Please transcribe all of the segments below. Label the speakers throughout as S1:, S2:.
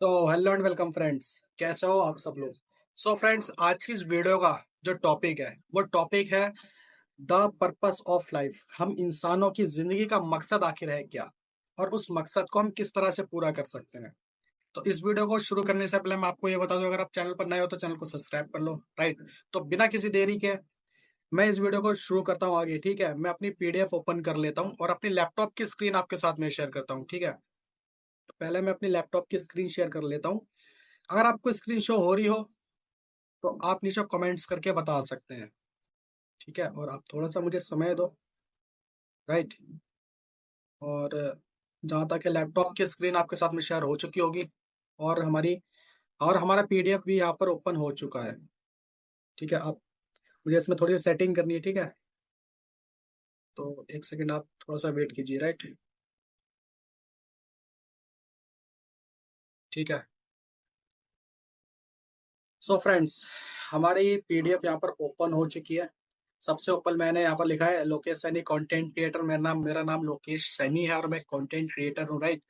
S1: तो hello and welcome friends. कैसे हो आप सब लोग। सो फ्रेंड्स, आज की इस वीडियो का जो टॉपिक है वो टॉपिक है द पर्पस ऑफ लाइफ। हम इंसानों की जिंदगी का मकसद आखिर है क्या, और उस मकसद को हम किस तरह से पूरा कर सकते हैं। तो इस वीडियो को शुरू करने से पहले मैं आपको ये बता दूं, अगर आप चैनल पर नए हो तो चैनल को सब्सक्राइब कर लो। राइट। तो बिना किसी देरी के मैं इस वीडियो को शुरू करता हूँ आगे। ठीक है, मैं अपनी पीडीएफ ओपन कर लेता हूँ और अपनी लैपटॉप की स्क्रीन आपके साथ में शेयर करता हूँ। ठीक है, तो पहले मैं अपनी लैपटॉप की स्क्रीन शेयर कर लेता हूँ। अगर आपको स्क्रीन शो हो रही हो तो आप नीचे कमेंट्स करके बता सकते हैं। ठीक है, और आप थोड़ा सा मुझे समय दो। राइट। और जहाँ तक है, लैपटॉप की स्क्रीन आपके साथ में शेयर हो चुकी होगी, और हमारा पीडीएफ भी यहाँ पर ओपन हो चुका है। ठीक है, आप मुझे इसमें थोड़ी सेटिंग करनी है। ठीक है, तो एक सेकंड आप थोड़ा सा वेट कीजिए। राइट। ठीक है। सो फ्रेंड्स, हमारी पीडीएफ यहाँ पर ओपन हो चुकी है। सबसे ऊपर मैंने यहाँ पर लिखा है लोकेश सैनी कंटेंट क्रिएटर। मेरा नाम लोकेश सैनी है और मैं कंटेंट क्रिएटर हूँ। राइट।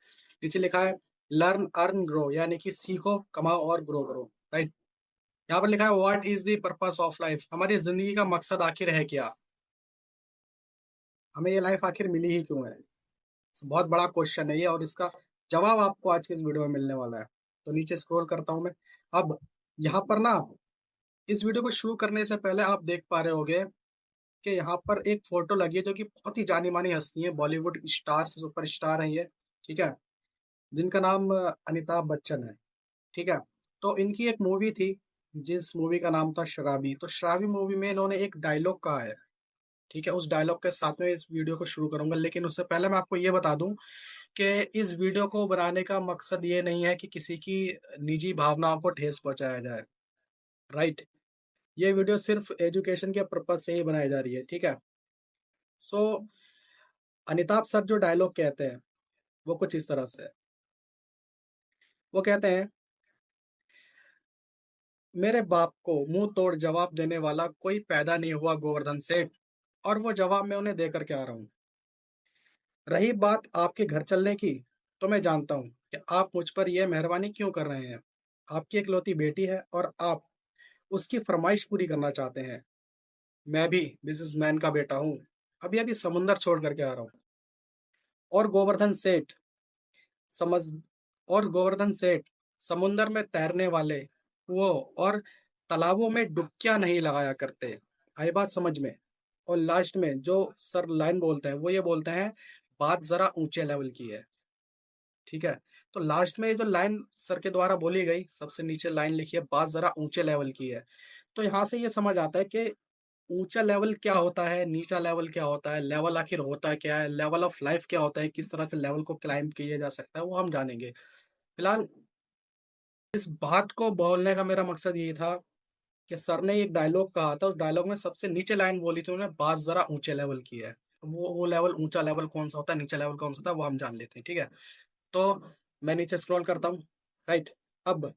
S1: नीचे लिखा है लर्न अर्न ग्रो, यानी कि सीखो, कमाओ और ग्रो करो। राइट। यहाँ पर लिखा है what is the purpose of life. हमारी जिंदगी का मकसद आखिर है क्या, हमें ये लाइफ आखिर मिली ही क्यों है। बहुत बड़ा क्वेश्चन है ये, और इसका जवाब आपको आज के इस वीडियो में मिलने वाला है। तो नीचे स्क्रॉल करता हूँ मैं। अब यहाँ पर ना, इस वीडियो को शुरू करने से पहले आप देख पा रहे होगे कि यहाँ पर एक फोटो लगी है जो कि बहुत ही जानी मानी हस्ती है, बॉलीवुड स्टार से सुपर स्टार है ये। ठीक है, जिनका नाम अमिताभ बच्चन है। ठीक है, तो इनकी एक मूवी थी जिस मूवी का नाम था शराबी। तो शराबी मूवी में इन्होंने एक डायलॉग कहा है। ठीक है, उस डायलॉग के साथ में इस वीडियो को शुरू करूंगा, लेकिन उससे पहले मैं आपको ये बता दूं कि इस वीडियो को बनाने का मकसद ये नहीं है कि किसी की निजी भावनाओं को ठेस पहुंचाया जाए। राइट। ये वीडियो सिर्फ एजुकेशन के पर्पज से ही बनाई जा रही है। ठीक है। सो अमिताभ सर जो डायलॉग कहते हैं वो कुछ इस तरह से है। वो कहते हैं, मेरे बाप को मुंह तोड़ जवाब देने वाला कोई पैदा नहीं हुआ गोवर्धन सेठ, और वो जवाब मैं उन्हें देकर के आ रहा हूँ। रही बात आपके घर चलने की, तो मैं जानता हूँ कि आप मुझ पर यह मेहरबानी क्यों कर रहे हैं। आपकी इकलौती बेटी है और आप उसकी फरमाइश पूरी करना चाहते हैं। मैं भी बिजनेसमैन का बेटा हूँ, अभी अभी समुंदर छोड़ करके आ रहा हूँ। और गोवर्धन सेठ समझ और गोवर्धन सेठ, समुंदर में तैरने वाले वो और तालाबों में डुबकियां नहीं लगाया करते। आई बात समझ में। और लास्ट में जो सर लाइन बोलते हैं वो ये बोलते हैं, बात जरा ऊंचे लेवल की है। ठीक है, तो लास्ट में जो लाइन सर के द्वारा बोली गई, सबसे नीचे लाइन लिखी है, बात जरा ऊंचे लेवल की है। तो यहाँ से ये समझ आता है कि ऊंचा लेवल क्या होता है, नीचा लेवल क्या होता है, लेवल आखिर होता है क्या है, लेवल ऑफ लाइफ क्या होता है, किस तरह से लेवल को क्लाइंब किया जा सकता है, वो हम जानेंगे। फिलहाल इस बात को बोलने का मेरा मकसद ये था कि सर ने एक डायलॉग कहा था, उस डायलॉग में सबसे नीचे लाइन बोली थी उन्होंने, बात जरा ऊंचे लेवल की है। वो लेवल, ऊंचा लेवल कौन सा होता है, नीचा लेवल कौन सा होता है, वो हम जान लेते हैं। ठीक है, तो मैं नीचे स्क्रॉल करता हूँ। राइट। अब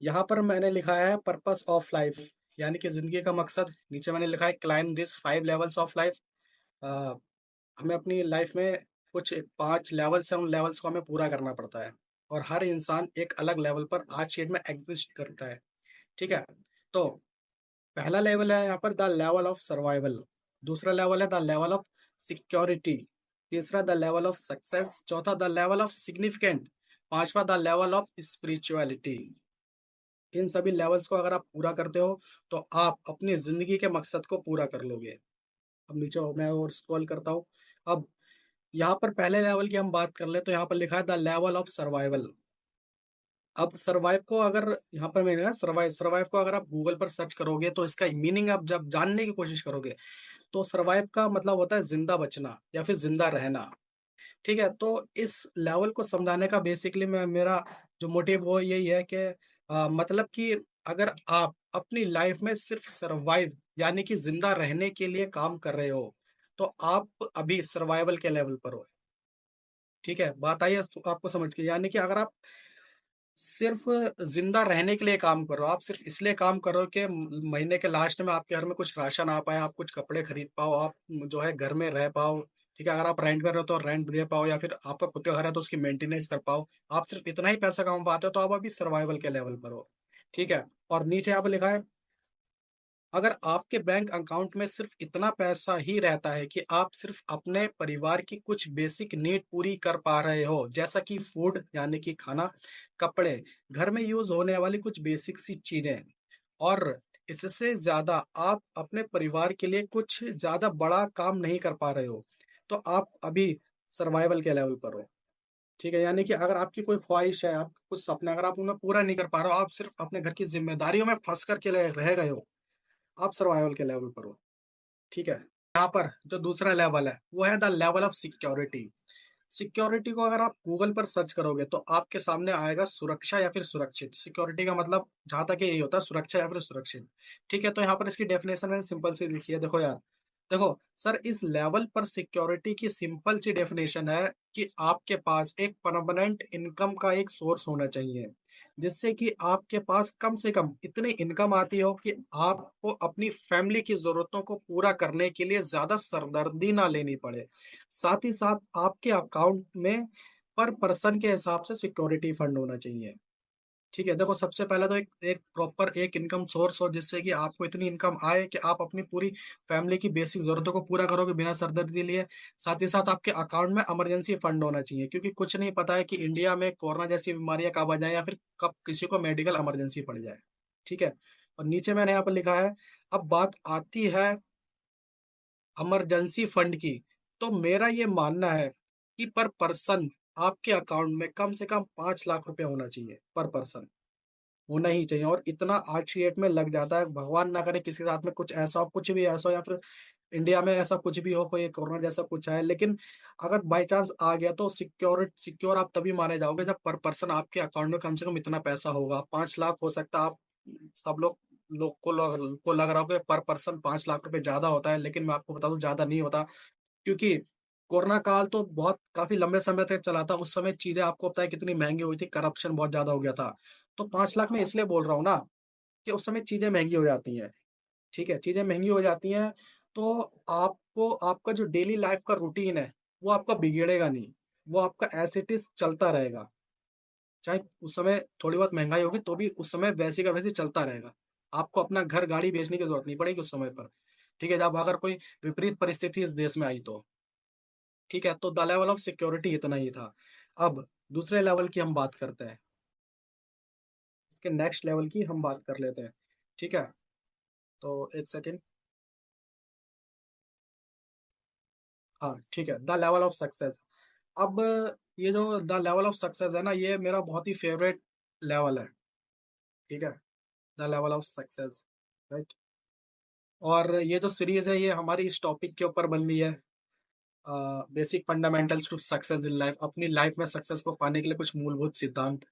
S1: यहाँ पर मैंने लिखा है पर्पस ऑफ लाइफ, यानी कि जिंदगी का मकसद। नीचे मैंने लिखा है climb this 5 levels of life. हमें अपनी लाइफ में कुछ 5 लेवल्स हैं, उन लेवल्स को हमें पूरा करना पड़ता है, और हर इंसान एक अलग लेवल पर आज की डेट में एग्जिस्ट करता है। ठीक है, तो पहला लेवल है यहाँ पर द लेवल ऑफ सर्वाइवल। दूसरा लेवल है द लेवल ऑफ सिक्योरिटी। तीसरा द लेवल ऑफ सक्सेस। चौथा द लेवल ऑफ सिग्निफिकेंट। पांचवा द लेवल ऑफ स्पिरिचुअलिटी। इन सभी लेवल्स को अगर आप पूरा करते हो तो आप अपनी जिंदगी के मकसद को पूरा कर लोगे। अब नीचे मैं और स्क्रॉल करता हूँ। अब यहाँ पर पहले लेवल की हम बात कर ले तो यहाँ पर लिखा है द लेवल ऑफ सर्वाइवल। अब सर्वाइव को अगर यहाँ पर मैंने सर्वाइव सर्वाइव को अगर आप गूगल पर सर्च करोगे तो इसका मीनिंग आप जब जानने की कोशिश करोगे तो सर्वाइव का मतलब होता है जिंदा बचना या फिर जिंदा रहना। ठीक है, तो इस लेवल को समझाने का बेसिकली मैं मेरा जो मोटिव वो यही है कि मतलब कि अगर आप अपनी लाइफ में सिर्फ सर्वाइव यानी कि जिंदा रहने के लिए काम कर रहे हो तो आप अभी सर्वाइवल के लेवल पर हो। ठीक है, बात आई है आपको समझ के, यानी कि अगर आप सिर्फ जिंदा रहने के लिए काम कर रहे हो, आप सिर्फ इसलिए काम कर रहे हो कि महीने के लास्ट में आपके घर में कुछ राशन आ पाए, आप कुछ कपड़े खरीद पाओ, आप जो है घर में रह पाओ, ठीक है, अगर आप रेंट कर रहे हो तो रेंट दे पाओ, या फिर आपका खुद का घर है तो उसकी मेंटेनेंस कर पाओ। आप सिर्फ इतना ही पैसा कमा पाते हो तो आप अभी सर्वाइवल के लेवल पर हो। ठीक है। और नीचे यहाँ पे लिखा है, अगर आपके बैंक अकाउंट में सिर्फ इतना पैसा ही रहता है कि आप सिर्फ अपने परिवार की कुछ बेसिक नीड पूरी कर पा रहे हो, जैसा कि फूड यानी कि खाना, कपड़े, घर में यूज होने वाली कुछ बेसिक सी चीजें, और इससे ज्यादा आप अपने परिवार के लिए कुछ ज्यादा बड़ा काम नहीं कर पा रहे हो, तो आप अभी सर्वाइवल के लेवल पर हो। ठीक है, यानी कि अगर आपकी कोई ख्वाहिश है, आप कुछ सपने अगर आप उन्हें पूरा नहीं कर पा रहे हो, आप सिर्फ अपने घर की जिम्मेदारियों में फंस करके रह गए हो, आप सर्वाइवल के लेवल पर हो। ठीक है। यहाँ पर जो दूसरा लेवल है वो है the level of security. Security को अगर आप गूगल पर सर्च करोगे तो आपके सामने आएगा सुरक्षा या फिर सुरक्षित। सिक्योरिटी का मतलब जहां तक यही होता है, सुरक्षा या फिर सुरक्षित। ठीक है, तो यहाँ पर इसकी डेफिनेशन मैंने सिंपल सी लिखी है, देखो यार। देखो सर, इस लेवल पर सिक्योरिटी की सिंपल सी डेफिनेशन है कि आपके पास एक परमानेंट इनकम का एक सोर्स होना चाहिए, जिससे कि आपके पास कम से कम इतनी इनकम आती हो कि आपको अपनी फैमिली की जरूरतों को पूरा करने के लिए ज्यादा सरदर्दी ना लेनी पड़े। साथ ही साथ आपके अकाउंट में पर पर्सन के हिसाब से सिक्योरिटी फंड होना चाहिए। ठीक है, देखो सबसे पहले तो एक एक प्रॉपर एक इनकम सोर्स हो, जिससे कि आपको इतनी इनकम आए कि आप अपनी पूरी फैमिली की बेसिक जरूरतों को पूरा करोगे बिना सरदर्दी लिए। साथ ही साथ आपके अकाउंट में इमरजेंसी फंड होना चाहिए, क्योंकि कुछ नहीं पता है कि इंडिया में कोरोना जैसी बीमारियां कब आ जाए, या फिर कब किसी को मेडिकल इमरजेंसी पड़ जाए। ठीक है। और नीचे मैंने यहाँ पर लिखा है, अब बात आती है इमरजेंसी फंड की। तो मेरा ये मानना है कि पर पर्सन आपके अकाउंट में कम से कम 5 लाख रुपए होना चाहिए, पर पर्सन होना ही चाहिए। और इतना आज की डेट में लग जाता है, भगवान ना करे किसी के साथ में कुछ ऐसा हो, कुछ भी ऐसा हो, या फिर इंडिया में ऐसा कुछ भी हो, कोई कोरोना जैसा कुछ है, लेकिन अगर बाई चांस आ गया तो सिक्योर आप तभी माने जाओगे जब पर पर्सन आपके अकाउंट में कम से कम इतना पैसा होगा। 5 लाख हो सकता है, आप सब लोग को लग रहा होगा पर पर्सन 5 लाख रुपए ज्यादा होता है, लेकिन मैं आपको बता दूं ज्यादा नहीं होता। क्योंकि कोरोना काल तो बहुत काफी लंबे समय तक चला था, उस समय चीजें आपको पता है कितनी महंगी हुई थी, करप्शन बहुत ज्यादा हो गया था। तो 5 लाख में इसलिए बोल रहा हूँ ना कि उस समय चीजें महंगी हो जाती हैं। ठीक है, चीजें महंगी हो जाती हैं, तो आपको आपका जो डेली लाइफ का रूटीन है वो आपका बिगड़ेगा नहीं, वो आपका एज इट इज चलता रहेगा। चाहे उस समय थोड़ी बहुत महंगाई होगी तो भी उस समय वैसे का वैसे चलता रहेगा। आपको अपना घर गाड़ी बेचने की जरूरत नहीं पड़ेगी उस समय पर। ठीक है, जब अगर कोई विपरीत परिस्थिति इस देश में आई तो। ठीक है, तो द लेवल ऑफ सिक्योरिटी इतना ही था। अब दूसरे लेवल की हम बात करते हैं, इसके नेक्स्ट लेवल की हम बात कर लेते हैं। ठीक है, तो एक सेकेंड। हाँ ठीक है, द लेवल ऑफ सक्सेस। अब ये जो द लेवल ऑफ सक्सेस है ना, ये मेरा बहुत ही फेवरेट लेवल है। ठीक है, the level of success, right. और ये जो सीरीज है ये हमारी इस टॉपिक के ऊपर बन रही है, basic fundamentals to success in life. अपनी लाइफ में सक्सेस को पाने के लिए कुछ मूलभूत सिद्धांत,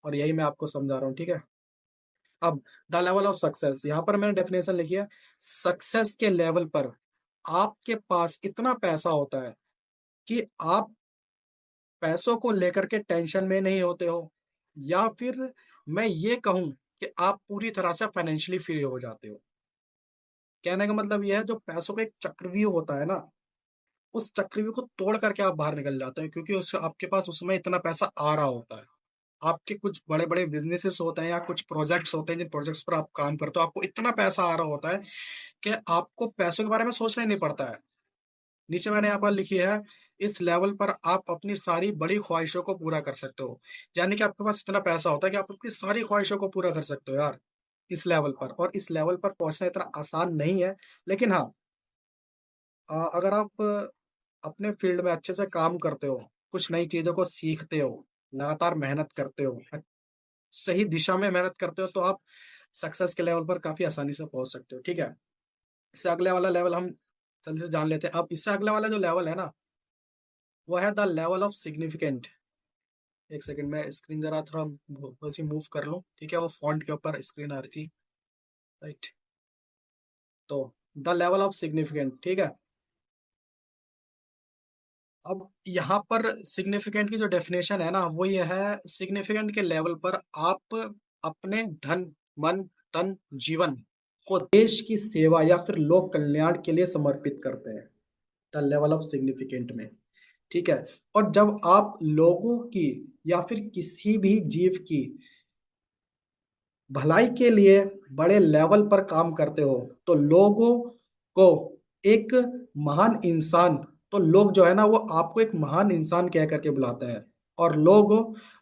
S1: और यही मैं आपको समझा रहा हूँ। ठीक है। अब द लेवल ऑफ सक्सेस, यहाँ पर मैंने डेफिनेशन लिखी है, सक्सेस के लेवल पर आपके पास इतना पैसा होता है कि आप पैसों को लेकर के टेंशन में नहीं होते हो, या फिर मैं ये कहूं कि आप पूरी तरह से फाइनेंशियली फ्री हो जाते हो। कहने का मतलब यह है, जो पैसों का एक चक्रव्यूह होता है ना, उस चक्रव्यूह को तोड़ करके आप बाहर निकल जाते हैं, क्योंकि उस आपके पास उसमें इतना पैसा आ रहा होता है। आपके कुछ बड़े बड़े बिजनेसेस होते हैं या कुछ प्रोजेक्ट्स होते हैं, जिन प्रोजेक्ट्स पर आप काम करते हो, आपको इतना पैसा आ रहा होता है कि आपको पैसों के बारे में सोचना ही नहीं पड़ता है। नीचे मैंने यहाँ पर लिखी है, इस लेवल पर आप अपनी सारी बड़ी ख्वाहिशों को पूरा कर सकते हो। यानी कि आपके पास इतना पैसा होता है कि आप अपनी सारी ख्वाहिशों को पूरा कर सकते हो यार, इस लेवल पर। और इस लेवल पर पहुंचना इतना आसान नहीं है, लेकिन हाँ, अगर आप अपने फील्ड में अच्छे से काम करते हो, कुछ नई चीजों को सीखते हो, लगातार मेहनत करते हो, सही दिशा में मेहनत करते हो, तो आप सक्सेस के लेवल पर काफी आसानी से पहुंच सकते हो। ठीक है, इससे अगले वाला लेवल हम जल्दी से जान लेते हैं। अब इससे अगले वाला जो लेवल है ना, वो है द लेवल ऑफ सिग्निफिकेंट। एक सेकंड में स्क्रीन जरा थोड़ा थोड़ी सी मूव कर लूं। ठीक है, वो फॉन्ट के ऊपर स्क्रीन आ रही थी, राइट। तो द लेवल ऑफ सिग्निफिकेंट, ठीक है। अब यहाँ पर सिग्निफिकेंट की जो डेफिनेशन है ना, वो ये है, सिग्निफिकेंट के लेवल पर आप अपने धन, मन, तन, जीवन को देश की सेवा या फिर लोक कल्याण के लिए समर्पित करते हैं। द लेवल ऑफ सिग्निफिकेंट में। ठीक है। और जब आप लोगों की या फिर किसी भी जीव की भलाई के लिए बड़े लेवल पर काम करते हो, तो लोगों को एक महान इंसान, तो लोग जो है ना वो आपको एक महान इंसान कह करके बुलाते हैं। और लोग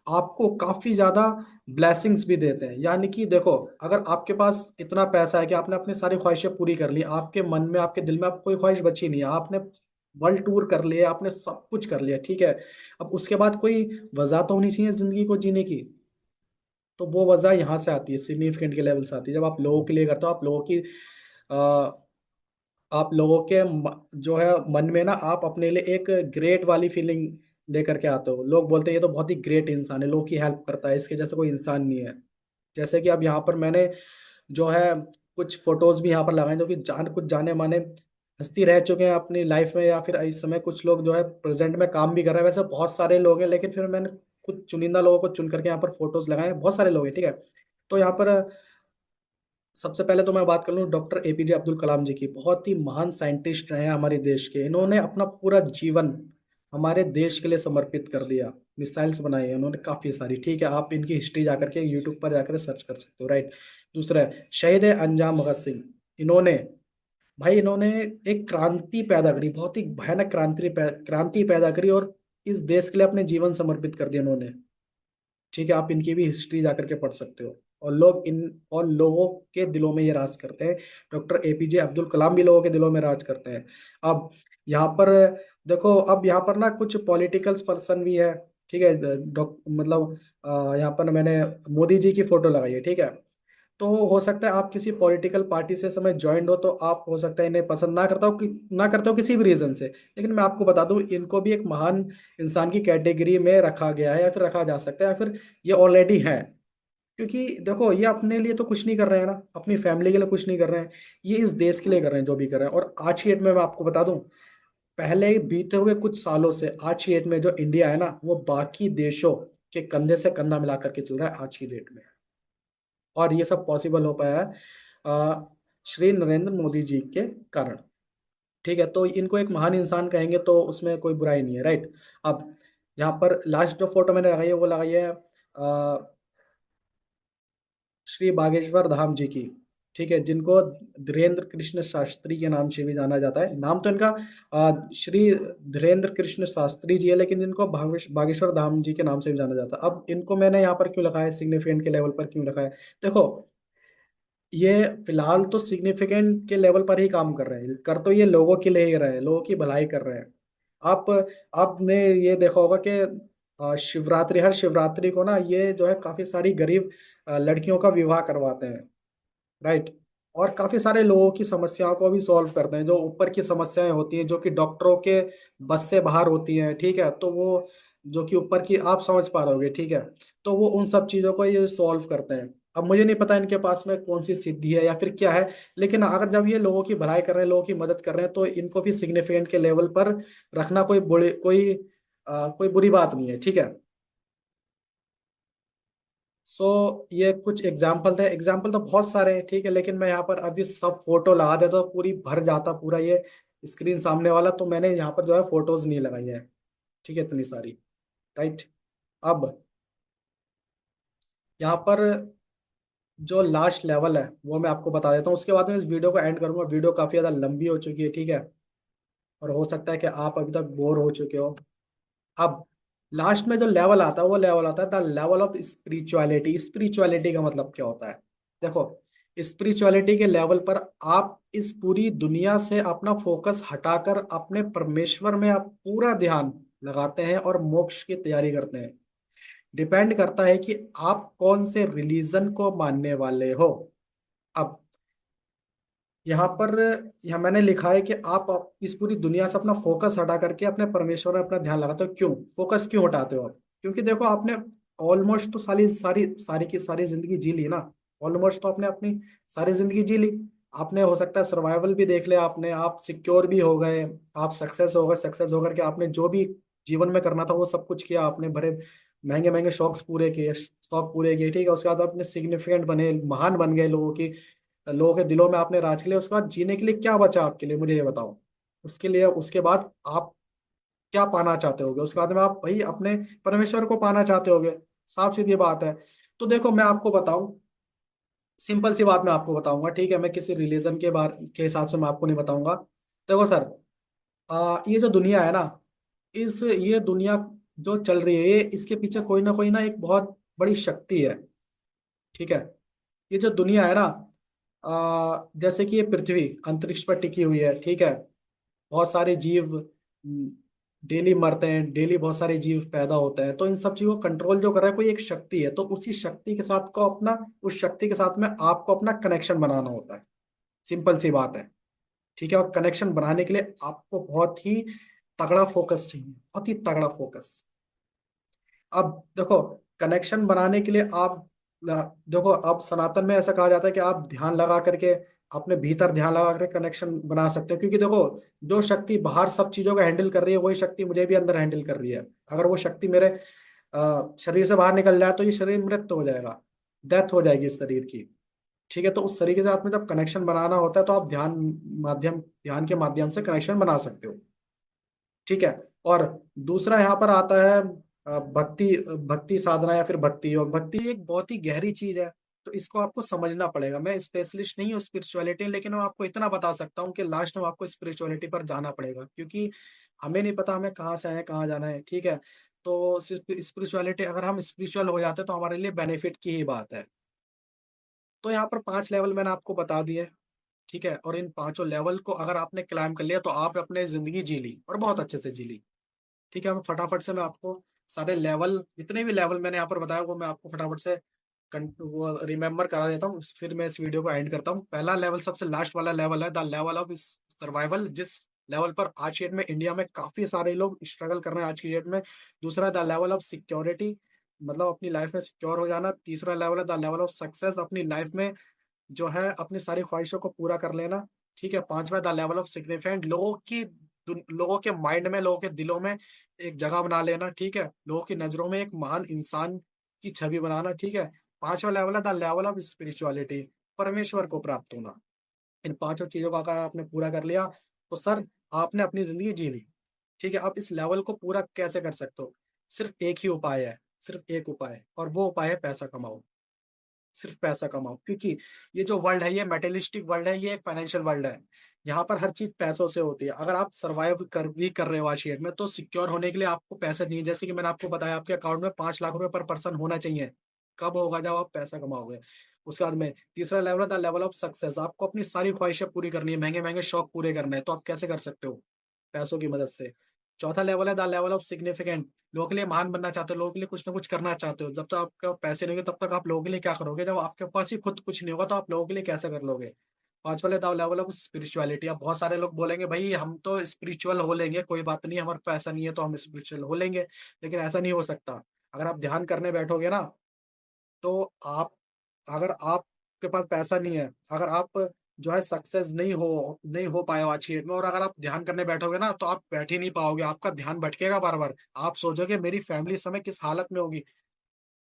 S1: आपको काफी ज्यादा ब्लेसिंग्स भी देते हैं। यानी कि देखो, अगर आपके पास इतना पैसा है कि आपने अपनी सारी ख्वाहिशें पूरी कर ली, आपके मन में आपके दिल में अब कोई ख्वाहिश बची नहीं है, आपने वर्ल्ड टूर कर लिया, आपने सब कुछ कर लिया, ठीक है। अब उसके बाद कोई वजह तो होनी चाहिए जिंदगी को जीने की। तो वो वजह यहाँ से आती है, सिग्निफिकेंट के लेवल से आती है। जब आप लोगों के लिए करते हो, आप लोगों की आ, आप लोगों के जो है मन में ना, आप अपने लिए एक ग्रेट वाली फीलिंग लेकर के आते हो। लोग बोलते हैं ये तो बहुत ही ग्रेट इंसान है, लोगों की हेल्प करता है, इसके जैसे कोई इंसान नहीं है। जैसे कि अब यहाँ पर मैंने जो है कुछ फोटोज भी यहाँ पर लगाए, जो कि कुछ जाने माने हस्ती रह चुके हैं अपनी लाइफ में, या फिर इस समय कुछ लोग जो है प्रेजेंट में काम भी कर रहे हैं। वैसे बहुत सारे लोग हैं, लेकिन फिर मैंने कुछ चुनिंदा लोगों को चुन करके यहाँ पर फोटोज लगाए हैं। बहुत सारे लोग हैं, ठीक है। तो यहाँ पर सबसे पहले तो मैं बात कर लूँ डॉक्टर एपीजे अब्दुल कलाम जी की। बहुत ही महान साइंटिस्ट रहे हैं हमारे देश के। इन्होंने अपना पूरा जीवन हमारे देश के लिए समर्पित कर दिया। मिसाइल्स बनाई है उन्होंने काफी सारी, ठीक है। आप इनकी हिस्ट्री जाकर के यूट्यूब पर जाकर सर्च कर सकते हो, राइट। दूसरा है शहीद अंजाम भगत सिंह। इन्होंने, भाई इन्होंने एक क्रांति पैदा करी, बहुत ही भयानक क्रांति पैदा करी, और इस देश के लिए अपने जीवन समर्पित कर दिया इन्होंने। ठीक है, आप इनकी भी हिस्ट्री जाकर के पढ़ सकते हो। और लोगों के दिलों में ये राज करते हैं। डॉक्टर एपीजे अब्दुल कलाम भी लोगों के दिलों में राज करते हैं। अब यहाँ पर देखो, अब यहाँ पर ना कुछ पॉलिटिकल पर्सन भी है, ठीक है। मतलब यहाँ पर मैंने मोदी जी की फोटो लगाई है, ठीक है। तो हो सकता है आप किसी पॉलिटिकल पार्टी से समय ज्वाइंट हो, तो आप हो सकता है इन्हें पसंद ना करते हो किसी भी रीजन से। लेकिन मैं आपको बता दूं, इनको भी एक महान इंसान की कैटेगरी में रखा गया है, या फिर रखा जा सकता है, या फिर ये ऑलरेडी है। क्योंकि देखो, ये अपने लिए तो कुछ नहीं कर रहे हैं ना, अपनी फैमिली के लिए कुछ नहीं कर रहे हैं, ये इस देश के लिए कर रहे हैं जो भी कर रहे हैं। और आज की डेट में मैं आपको बता दूं, पहले बीते हुए कुछ सालों से आज की डेट में जो इंडिया है ना, वो बाकी देशों के कंधे से कंधा मिला करके चल रहा है आज की डेट में। और ये सब पॉसिबल हो पाया है श्री नरेंद्र मोदी जी के कारण। ठीक है, तो इनको एक महान इंसान कहेंगे तो उसमें कोई बुराई नहीं है, राइट। अब यहाँ पर लास्ट जो फोटो मैंने लगाई है वो लगाई है श्री बागेश्वर धाम जी की। ठीक है, जिनको धीरेन्द्र कृष्ण शास्त्री के नाम से भी जाना जाता है। नाम तो इनका श्री धीरेन्द्र कृष्ण शास्त्री जी है, लेकिन इनको बागेश्वर धाम जी के नाम से भी जाना जाता है। अब इनको मैंने यहाँ पर क्यों लिखा है, सिग्निफिकेंट के लेवल पर क्यों लिखा है? देखो, ये फिलहाल तो सिग्निफिकेंट के लेवल पर ही काम कर रहे हैं, कर तो ये लोगों के लिए ही रहे हैं, लोगों की भलाई कर रहे हैं। आप आपने ये देखा होगा कि शिवरात्रि, हर शिवरात्रि को ना ये जो है काफी सारी गरीब लड़कियों का विवाह करवाते हैं, राइट। और काफी सारे लोगों की समस्याओं को भी सॉल्व करते हैं, जो ऊपर की समस्याएं होती हैं, जो कि डॉक्टरों के बस से बाहर होती हैं, ठीक है। तो वो जो कि ऊपर की आप समझ पा रहे होगे, ठीक है। तो वो उन सब चीजों को ये सॉल्व करते हैं। अब मुझे नहीं पता इनके पास में कौन सी सिद्धि है या फिर क्या है, लेकिन अगर जब ये लोगों की भलाई कर रहे हैं, लोगों की मदद कर रहे हैं, तो इनको भी सिग्निफिकेंट के लेवल पर रखना कोई बुरी बात नहीं है, ठीक है। सो ये कुछ एग्जाम्पल थे, एग्जाम्पल तो बहुत सारे हैं, ठीक है। लेकिन मैं यहाँ पर अभी सब फोटो लगा देता तो पूरी भर जाता पूरा ये स्क्रीन सामने वाला, तो मैंने यहाँ पर जो है फोटोज नहीं लगाई है, ठीक है, इतनी सारी, राइट। अब यहाँ पर जो लास्ट लेवल है वो मैं आपको बता देता हूँ, उसके बाद में इस वीडियो को एंड करूंगा। वीडियो काफी ज्यादा लंबी हो चुकी है, ठीक है। और हो सकता है कि आप अभी तक बोर हो चुके हो। अब लास्ट में जो लेवल आता है वो लेवल आता है the level of spirituality. Spirituality का मतलब क्या होता है? देखो, स्पिरिचुअलिटी के लेवल पर आप इस पूरी दुनिया से अपना फोकस हटाकर अपने परमेश्वर में आप पूरा ध्यान लगाते हैं और मोक्ष की तैयारी करते हैं। डिपेंड करता है कि आप कौन से रिलीजन को मानने वाले हो। अब यहाँ पर, यहाँ मैंने लिखा है कि आप इस पूरी दुनिया से अपना फोकस हटा करके अपने परमेश्वर में अपना ध्यान लगाते हो। क्यों फोकस क्यों हटाते हो आप? क्योंकि देखो, आपने ऑलमोस्ट तो सारी सारी सारी की सारी जिंदगी जी ली ना। ऑलमोस्ट तो आपने अपनी सारी जिंदगी जी ली। आपने हो सकता है सर्वाइवल भी देख लिया आपने, आप सिक्योर भी हो गए, आप सक्सेस हो गए, सक्सेस होकर के आपने जो भी जीवन में करना था वो सब कुछ किया आपने, बड़े महंगे महंगे शौक पूरे किए, शौक पूरे किए, ठीक है। उसके बाद आपने सिग्निफिकेंट बने, महान बन गए, लोगों के दिलों में आपने राज के लिए। उसके बाद जीने के लिए क्या बचा आपके लिए, मुझे ये बताओ। उसके लिए उसके बाद आप क्या पाना चाहते होगे, उसके बाद में आप भाई अपने परमेश्वर को पाना चाहते होगे। साफ सीधी बात है। तो देखो मैं आपको बताऊं, सिंपल सी बात मैं आपको बताऊंगा, ठीक है, मैं किसी रिलीजन के बारे के हिसाब से मैं आपको नहीं बताऊंगा। देखो सर, ये जो दुनिया है ना, इस ये दुनिया जो चल रही है, ये इसके पीछे कोई ना एक बहुत बड़ी शक्ति है। ठीक है। ये जो दुनिया है ना, जैसे कि ये पृथ्वी अंतरिक्ष पर टिकी हुई है, ठीक है, बहुत सारे जीव डेली मरते हैं, डेली बहुत सारे जीव पैदा होते हैं, तो इन सब चीजों को कंट्रोल जो कर रहा है कोई एक शक्ति है, तो उसी शक्ति के साथ को अपना उस शक्ति के साथ में आपको अपना कनेक्शन बनाना होता है। सिंपल सी बात है। ठीक है। और कनेक्शन बनाने के लिए आपको बहुत ही तगड़ा फोकस चाहिए, बहुत ही तगड़ा फोकस। अब देखो, कनेक्शन बनाने के लिए आप देखो, अब सनातन में ऐसा कहा जाता है कि आप ध्यान लगा करके अपने भीतर ध्यान लगा करके कनेक्शन बना सकते हो, क्योंकि देखो, जो शक्ति बाहर सब चीजों को हैंडल कर रही है वही शक्ति मुझे भी अंदर हैंडल कर रही है। अगर वो शक्ति मेरे शरीर से बाहर निकल जाए तो ये शरीर मृत हो जाएगा, डेथ हो जाएगी इस शरीर की। ठीक है। तो उस तरीके से आप में जब कनेक्शन बनाना होता है तो आप ध्यान के माध्यम से कनेक्शन बना सकते हो। ठीक है। और दूसरा यहाँ पर आता है भक्ति, भक्ति साधना या फिर भक्ति योग। भक्ति एक बहुत ही गहरी चीज है, तो इसको आपको समझना पड़ेगा। मैं स्पेशलिस्ट नहीं हूँ स्पिरिचुअलिटी, लेकिन मैं आपको इतना बता सकता हूँ कि लास्ट में आपको स्पिरिचुअलिटी पर जाना पड़ेगा, क्योंकि हमें नहीं पता हमें कहाँ से आए कहाँ जाना है। ठीक है। तो सिर्फ स्पिरिचुअलिटी, अगर हम स्पिरिचुअल हो जाते हैं तो हमारे लिए बेनिफिट की ही बात है। तो यहाँ पर 5 लेवल मैंने आपको बता दिए। ठीक है। और इन पांचों लेवल को अगर आपने क्लाइम कर लिया तो आप अपने जिंदगी जी ली, और बहुत अच्छे से जी ली। ठीक है। मैं फटाफट से मैं आपको सारे लेवल, जितने भी लेवल मैंने यहाँ पर बताया वो मैं आपको फटाफट से वो रिमेम्बर करा देता हूँ, फिर मैं इस वीडियो को एंड करता हूँ। पहला लेवल, सबसे लास्ट वाला लेवल है द लेवल ऑफ सर्वाइवल, जिस लेवल पर आज की डेट में इंडिया में काफी सारे लोग स्ट्रगल कर रहे हैं आज की डेट में। दूसरा द लेवल ऑफ सिक्योरिटी, मतलब अपनी लाइफ में सिक्योर हो जाना। तीसरा लेवल है द लेवल ऑफ सक्सेस, अपनी लाइफ में जो है अपनी सारी ख्वाहिशों को पूरा कर लेना। ठीक है। पांचवा द लेवल ऑफ सिग्निफिकेंट, लोगों के माइंड में, लोगों के दिलों में एक जगह बना लेना। ठीक है। लोगों की नजरों में एक महान इंसान की छवि बनाना। ठीक है। पांचवा लेवल है द लेवल ऑफ स्पिरिचुअलिटी, परमेश्वर को प्राप्त होना। इन पांचों चीजों का अगर आपने पूरा कर लिया तो सर आपने अपनी जिंदगी जी ली। ठीक है। आप इस लेवल को पूरा कैसे कर सकते हो? सिर्फ एक ही उपाय है, सिर्फ एक उपाय, और वो उपाय है पैसा कमाओ। सिर्फ पैसा कमाओ, क्योंकि ये जो वर्ल्ड है ये मेटेलिस्टिक वर्ल्ड है, ये एक फाइनेंशियल वर्ल्ड है। यहाँ पर हर चीज पैसों से होती है। अगर आप सर्वाइव कर रहे हो आज की डेट में, तो सिक्योर होने के लिए आपको पैसा चाहिए। जैसे कि मैंने आपको बताया, आपके अकाउंट में 5 लाख रुपए पर पर्सन होना चाहिए। कब होगा? जब आप पैसा कमाओगे। उसके बाद में तीसरा लेवल है द लेवल ऑफ सक्सेस, आपको अपनी सारी ख्वाहिशें पूरी करनी है, महंगे महंगे शौक पूरे करने हैं, तो आप कैसे कर सकते हो? पैसों की मदद से। चौथा लेवल है द लेवल ऑफ सिग्निफिकेंट, लोगों के लिए महान बनना चाहते हो, लोगों के लिए कुछ ना कुछ करना चाहते हो। जब तक आपके पास पैसे नहीं होंगे तब तक आप लोगों के लिए क्या करोगे? जब आपके पास ही खुद कुछ नहीं होगा तो आप लोगों के लिए कैसे कर लोगे? पांच वाले द लेवल ऑफ स्पिरिचुअलिटी, अब बहुत सारे लोग बोलेंगे भाई हम तो स्पिरिचुअल हो लेंगे, कोई बात नहीं, हमारे पास पैसा नहीं है तो हम स्पिरिचुअल हो लेंगे। लेकिन ऐसा नहीं हो सकता। अगर आप ध्यान करने बैठोगे ना, तो आप, अगर आपके पास पैसा नहीं है, अगर आप जो है सक्सेस नहीं हो पाए हो आज की डेट में, और अगर आप ध्यान करने बैठोगे ना तो आप बैठ ही नहीं पाओगे, आपका ध्यान भटकेगा बार बार। आप सोचोगे मेरी फैमिली इस समय किस हालत में होगी।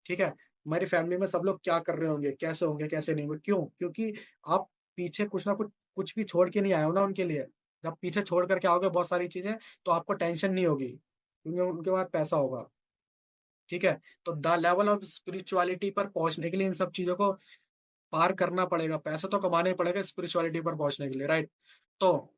S1: ठीक है। मेरी फैमिली में सब लोग क्या कर रहे होंगे, कैसे नहीं होंगे। क्यों? क्योंकि आप पीछे कुछ ना कुछ भी छोड़ के नहीं आए हो ना उनके लिए। जब पीछे छोड़ करके आओगे बहुत सारी चीजें, तो आपको टेंशन नहीं होगी, क्योंकि उनके पास पैसा होगा। ठीक है। तो द लेवल ऑफ स्पिरिचुअलिटी पर पहुंचने के लिए इन सब चीजों को पार करना पड़ेगा, पैसा तो कमाना ही पड़ेगा स्पिरिचुअलिटी पर पहुंचने के लिए, राइट? तो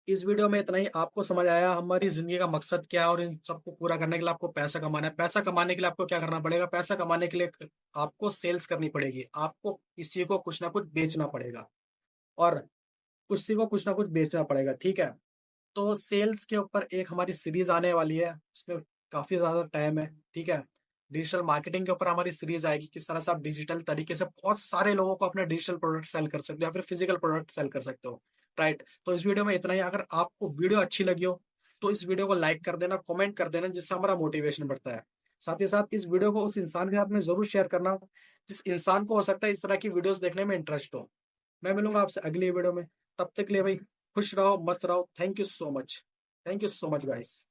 S1: इस वीडियो में इतना ही। आपको समझ आया हमारी जिंदगी का मकसद क्या है, और इन सबको पूरा करने के लिए आपको पैसा कमाना है। पैसा कमाने के लिए आपको क्या करना पड़ेगा? पैसा कमाने के लिए आपको सेल्स करनी पड़ेगी, आपको किसी को कुछ ना कुछ बेचना पड़ेगा, और किसी को कुछ ना कुछ बेचना पड़ेगा। ठीक है। तो सेल्स के ऊपर एक हमारी सीरीज आने वाली है, उसमें काफी ज्यादा टाइम है। ठीक है। डिजिटल मार्केटिंग के ऊपर हमारी सीरीज आएगी, किस तरह से आप डिजिटल तरीके से बहुत सारे लोगों को अपने डिजिटल प्रोडक्ट सेल कर सकते हो या फिर फिजिकल प्रोडक्ट सेल कर सकते हो, राइट? तो इस वीडियो में इतना ही। अगर आपको वीडियो अच्छी लगी हो तो इस वीडियो को लाइक कर देना, कमेंट कर देना, जिससे हमारा मोटिवेशन बढ़ता है। साथ ही साथ इस वीडियो को उस इंसान के साथ में जरूर शेयर करना जिस इंसान को हो सकता है इस तरह की वीडियोस देखने में इंटरेस्ट हो। मैं मिलूंगा आपसे अगली वीडियो में। तब तक के लिए भाई खुश रहो, मस्त रहो। Thank you so much. Thank you so much guys.